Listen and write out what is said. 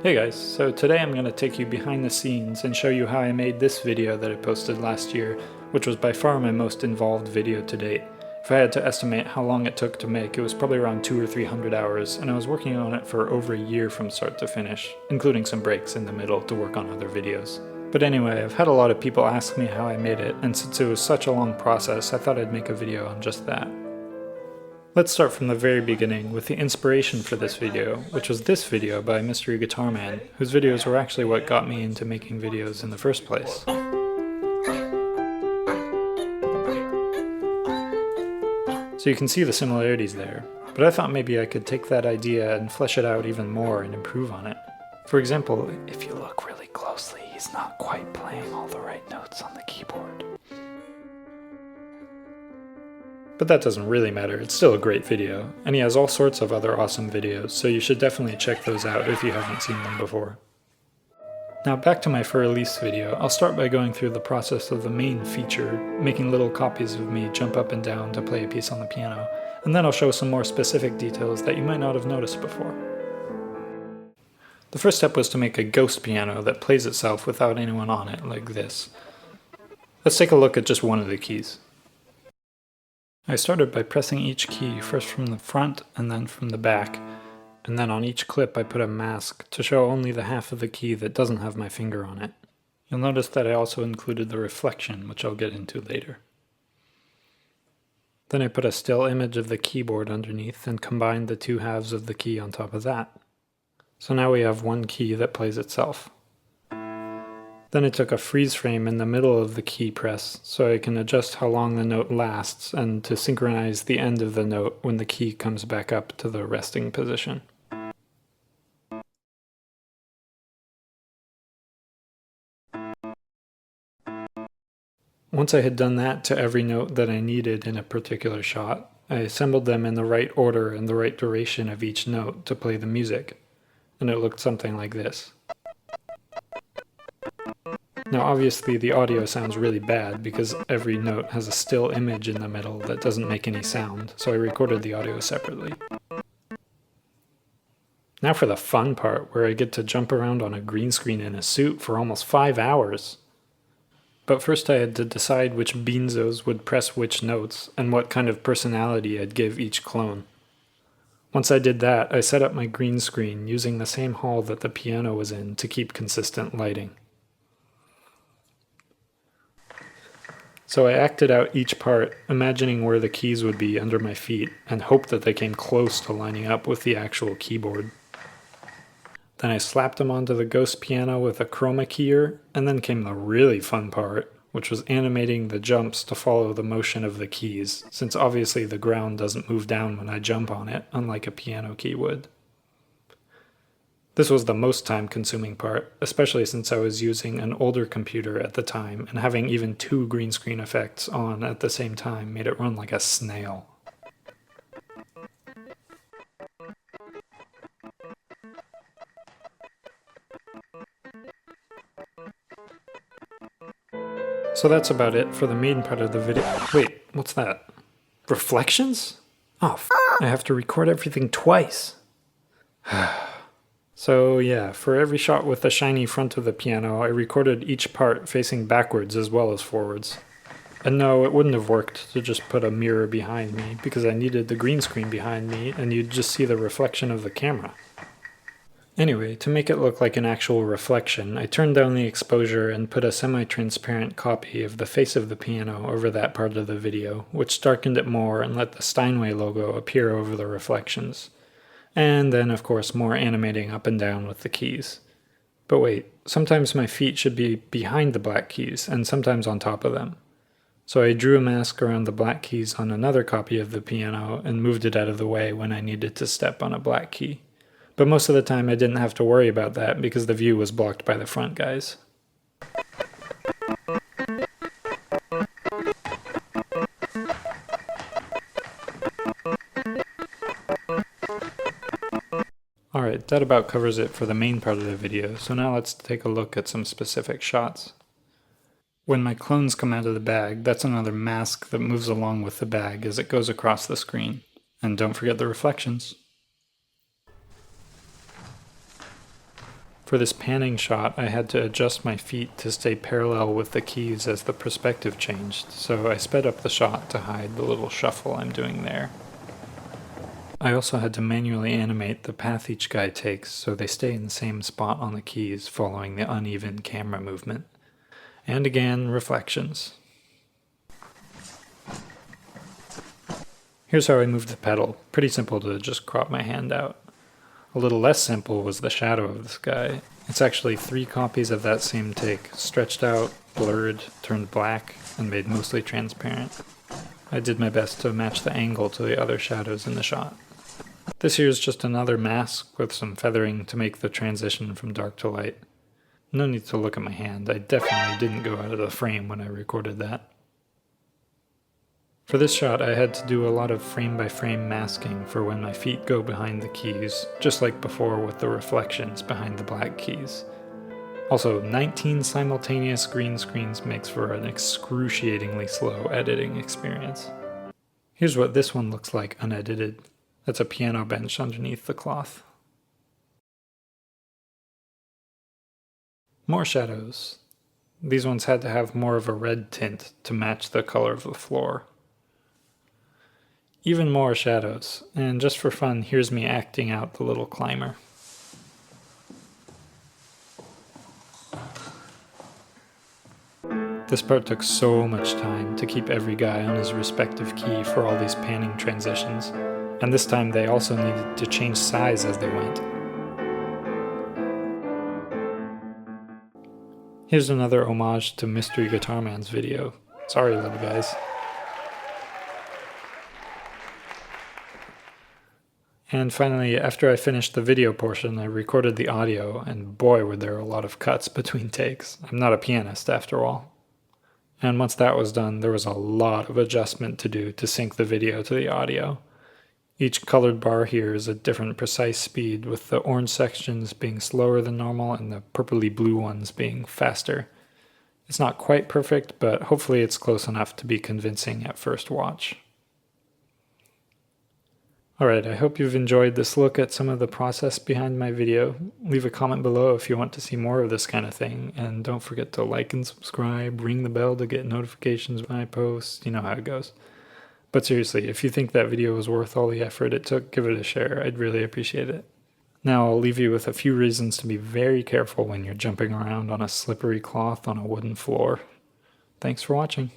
Hey guys, so today I'm going to take you behind the scenes and show you how I made this video that I posted last year, which was by far my most involved video to date. If I had to estimate how long it took to make, it was probably around 200 or 300 hours, and I was working on it for over a year from start to finish, including some breaks in the middle to work on other videos. But anyway, I've had a lot of people ask me how I made it, and since it was such a long process, I thought I'd make a video on just that. Let's start from the very beginning with the inspiration for this video, which was this video by Mystery Guitar Man, whose videos were actually what got me into making videos in the first place. So you can see the similarities there, but I thought maybe I could take that idea and flesh it out even more and improve on it. For example, if you look really closely, he's not quite playing all the right notes on the keyboard. But that doesn't really matter, it's still a great video, and he has all sorts of other awesome videos, so you should definitely check those out if you haven't seen them before. Now back to my For Elise video, I'll start by going through the process of the main feature, making little copies of me jump up and down to play a piece on the piano, and then I'll show some more specific details that you might not have noticed before. The first step was to make a ghost piano that plays itself without anyone on it, like this. Let's take a look at just one of the keys. I started by pressing each key first from the front and then from the back, and then on each clip I put a mask to show only the half of the key that doesn't have my finger on it. You'll notice that I also included the reflection, which I'll get into later. Then I put a still image of the keyboard underneath and combined the two halves of the key on top of that. So now we have one key that plays itself. Then I took a freeze frame in the middle of the key press so I can adjust how long the note lasts and to synchronize the end of the note when the key comes back up to the resting position. Once I had done that to every note that I needed in a particular shot, I assembled them in the right order and the right duration of each note to play the music, and it looked something like this. Now obviously the audio sounds really bad because every note has a still image in the middle that doesn't make any sound, so I recorded the audio separately. Now for the fun part, where I get to jump around on a green screen in a suit for almost 5 hours. But first I had to decide which beanzos would press which notes and what kind of personality I'd give each clone. Once I did that, I set up my green screen using the same hall that the piano was in to keep consistent lighting. So I acted out each part, imagining where the keys would be under my feet, and hoped that they came close to lining up with the actual keyboard. Then I slapped them onto the ghost piano with a chroma keyer, and then came the really fun part, which was animating the jumps to follow the motion of the keys, since obviously the ground doesn't move down when I jump on it, unlike a piano key would. This was the most time-consuming part, especially since I was using an older computer at the time, and having even 2 green screen effects on at the same time made it run like a snail. So that's about it for the main part of the video. Wait, what's that? Reflections? Oh, I have to record everything twice. So yeah, for every shot with the shiny front of the piano, I recorded each part facing backwards as well as forwards. And no, it wouldn't have worked to just put a mirror behind me, because I needed the green screen behind me and you'd just see the reflection of the camera. Anyway, to make it look like an actual reflection, I turned down the exposure and put a semi-transparent copy of the face of the piano over that part of the video, which darkened it more and let the Steinway logo appear over the reflections. And then, of course, more animating up and down with the keys. But wait, sometimes my feet should be behind the black keys, and sometimes on top of them. So I drew a mask around the black keys on another copy of the piano and moved it out of the way when I needed to step on a black key. But most of the time I didn't have to worry about that because the view was blocked by the front guys. Alright, that about covers it for the main part of the video, so now let's take a look at some specific shots. When my clones come out of the bag, that's another mask that moves along with the bag as it goes across the screen. And don't forget the reflections. For this panning shot, I had to adjust my feet to stay parallel with the keys as the perspective changed, so I sped up the shot to hide the little shuffle I'm doing there. I also had to manually animate the path each guy takes so they stay in the same spot on the keys following the uneven camera movement. And again, reflections. Here's how I moved the pedal. Pretty simple to just crop my hand out. A little less simple was the shadow of this guy. It's actually 3 copies of that same take, stretched out, blurred, turned black, and made mostly transparent. I did my best to match the angle to the other shadows in the shot. This here is just another mask with some feathering to make the transition from dark to light. No need to look at my hand, I definitely didn't go out of the frame when I recorded that. For this shot, I had to do a lot of frame-by-frame masking for when my feet go behind the keys, just like before with the reflections behind the black keys. Also, 19 simultaneous green screens makes for an excruciatingly slow editing experience. Here's what this one looks like unedited. That's a piano bench underneath the cloth. More shadows. These ones had to have more of a red tint to match the color of the floor. Even more shadows, and just for fun, here's me acting out the little climber. This part took so much time to keep every guy on his respective key for all these panning transitions, and this time they also needed to change size as they went. Here's another homage to Mystery Guitar Man's video. Sorry, little guys. And finally, after I finished the video portion, I recorded the audio, and boy were there a lot of cuts between takes. I'm not a pianist after all. And once that was done, there was a lot of adjustment to do to sync the video to the audio. Each colored bar here is a different precise speed, with the orange sections being slower than normal and the purpley blue ones being faster. It's not quite perfect, but hopefully it's close enough to be convincing at first watch. Alright, I hope you've enjoyed this look at some of the process behind my video. Leave a comment below if you want to see more of this kind of thing, and don't forget to like and subscribe, ring the bell to get notifications when I post, you know how it goes. But seriously, if you think that video was worth all the effort it took, give it a share, I'd really appreciate it. Now I'll leave you with a few reasons to be very careful when you're jumping around on a slippery cloth on a wooden floor. Thanks for watching.